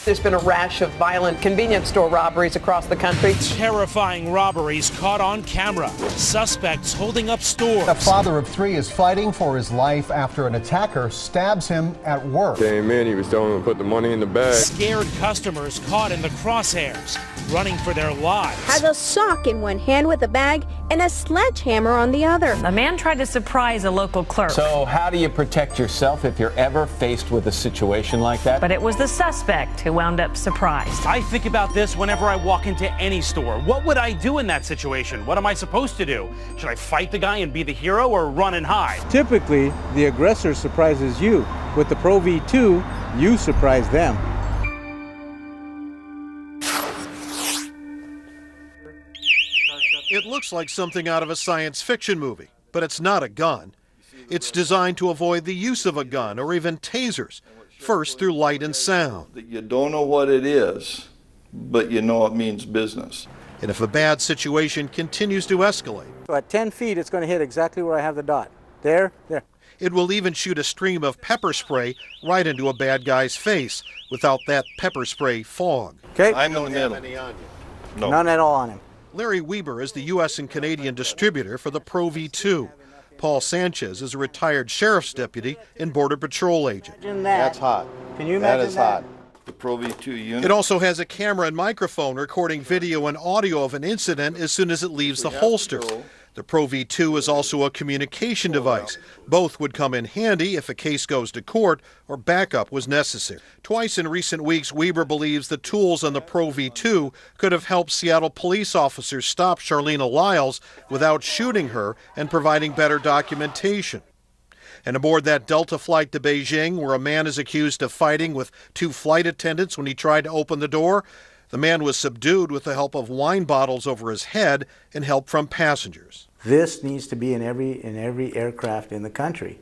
There's been a rash of violent convenience store robberies across the country. Terrifying robberies caught on camera. Suspects holding up stores. A father of 3 is fighting for his life after an attacker stabs him at work. Came in, he was telling him to put the money in the bag. Scared customers caught in the crosshairs, running for their lives. Has a sock in one hand with a bag and a sledgehammer on the other. A man tried to surprise a local clerk. So how do you protect yourself if you're ever faced with a situation like that? But it was the suspect who wound up surprised. I think about this whenever I walk into any store. What would I do in that situation? What am I supposed to do? Should I fight the guy and be the hero or run and hide? Typically, the aggressor surprises you. With the ProV2, you surprise them. It looks like something out of a science fiction movie, but it's not a gun. It's designed to avoid the use of a gun or even tasers, first through light and sound. You don't know what it is, but you know it means business. And if a bad situation continues to escalate, So at 10 feet, it's going to hit exactly where I have the dot. There. it will even shoot a stream of pepper spray right into a bad guy's face without that pepper spray fog. Okay. I'm in the middle. No. None at all on him. Larry Weber is the U.S. and Canadian distributor for the ProV2. Paul Sanchez is a retired sheriff's deputy and Border Patrol agent. That's hot. Can you That imagine is that? hot. The ProV2 unit. It also has a camera and microphone recording video and audio of an incident as soon as it leaves the holster. The ProV2 is also a communication device. Both would come in handy if a case goes to court or backup was necessary. Twice in recent weeks, Weber believes the tools on the ProV2 could have helped Seattle police officers stop Charlena Lyles without shooting her and providing better documentation. And aboard that Delta flight to Beijing, where a man is accused of fighting with 2 flight attendants when he tried to open the door, the man was subdued with the help of wine bottles over his head and help from passengers. This needs to be in every aircraft in the country.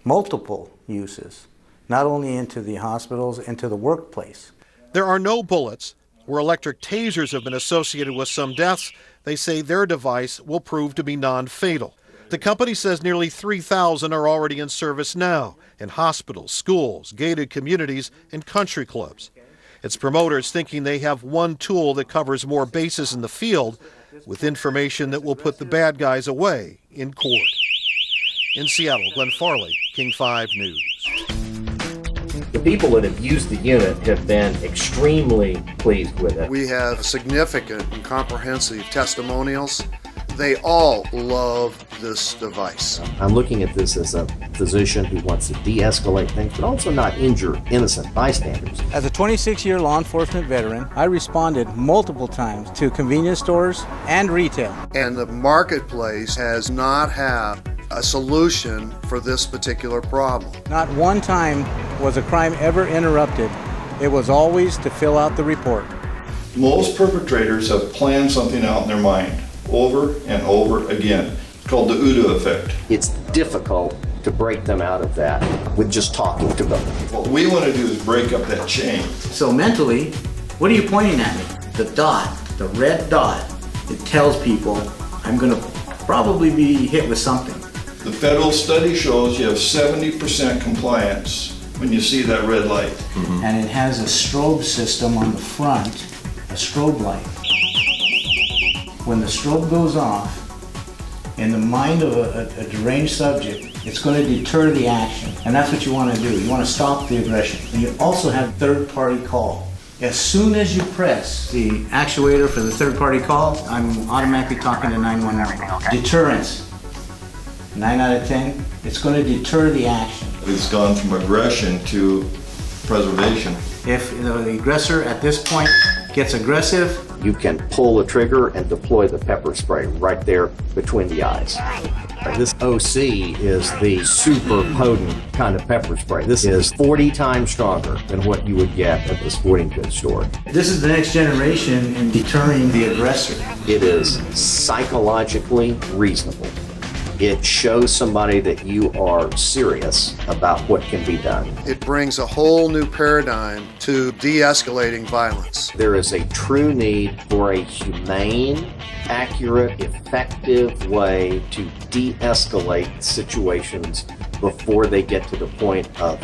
Multiple uses, not only into the hospitals, into the workplace. There are no bullets. Where electric tasers have been associated with some deaths, they say their device will prove to be non-fatal. The company says nearly 3,000 are already in service now in hospitals, schools, gated communities, and country clubs. Its promoters thinking they have one tool that covers more bases in the field with information that will put the bad guys away in court. In Seattle, Glenn Farley, King 5 News. The people that have used the unit have been extremely pleased with it. We have significant and comprehensive testimonials. They all love this device. I'm looking at this as a physician who wants to de-escalate things, but also not injure innocent bystanders. As a 26-year law enforcement veteran, I responded multiple times to convenience stores and retail. And the marketplace has not had a solution for this particular problem. Not one time was a crime ever interrupted. It was always to fill out the report. Most perpetrators have planned something out in their mind over and over again. It's called the OODA effect. It's difficult to break them out of that with just talking to them. What we want to do is break up that chain. So mentally, what are you pointing at me? The dot, the red dot, it tells people I'm going to probably be hit with something. The federal study shows you have 70% compliance when you see that red light. And it has a strobe system on the front, a strobe light. When the strobe goes off, in the mind of a deranged subject, it's going to deter the action. And that's what you want to do. You want to stop the aggression. And you also have third-party call. As soon as you press the actuator for the third-party call, I'm automatically talking to 911. Deterrence. 9 out of 10, it's going to deter the action. It's gone from aggression to preservation. If the aggressor at this point gets aggressive, You can pull the trigger and deploy the pepper spray right there between the eyes. This OC is the super potent kind of pepper spray. This is 40 times stronger than what you would get at the sporting goods store. this is the next generation in deterring the aggressor. It is psychologically reasonable. It shows somebody that you are serious about what can be done. It brings a whole new paradigm to de-escalating violence. There is a true need for a humane, accurate, effective way to de-escalate situations before they get to the point of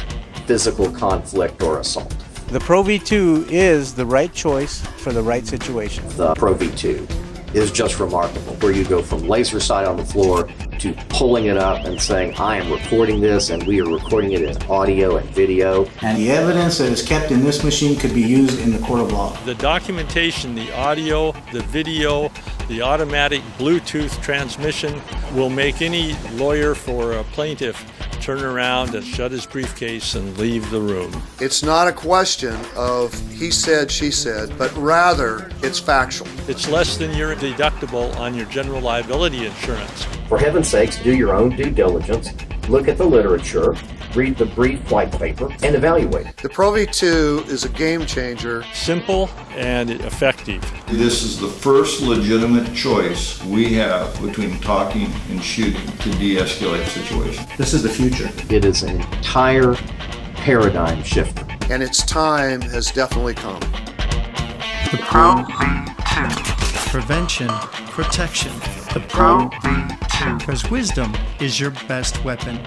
physical conflict or assault. The ProV2 is the right choice for the right situation. The ProV2 is just remarkable, where you go from laser sight on the floor to pulling it up and saying, I am recording this, and we are recording it in audio and video. And the evidence that is kept in this machine could be used in the court of law. The documentation, the audio, the video, the automatic Bluetooth transmission will make any lawyer for a plaintiff turn around and shut his briefcase and leave the room. It's not a question of he said, she said, but rather it's factual. It's less than your deductible on your general liability insurance. For heaven's sakes, do your own due diligence, look at the literature, read the brief white paper, and evaluate. The ProV2 is a game changer. Simple and effective. This is the first legitimate choice we have between talking and shooting to de-escalate situations. This is the future. It is an entire paradigm shifter. And its time has definitely come. The ProV2. Prevention, protection. The ProV2. Because wisdom is your best weapon.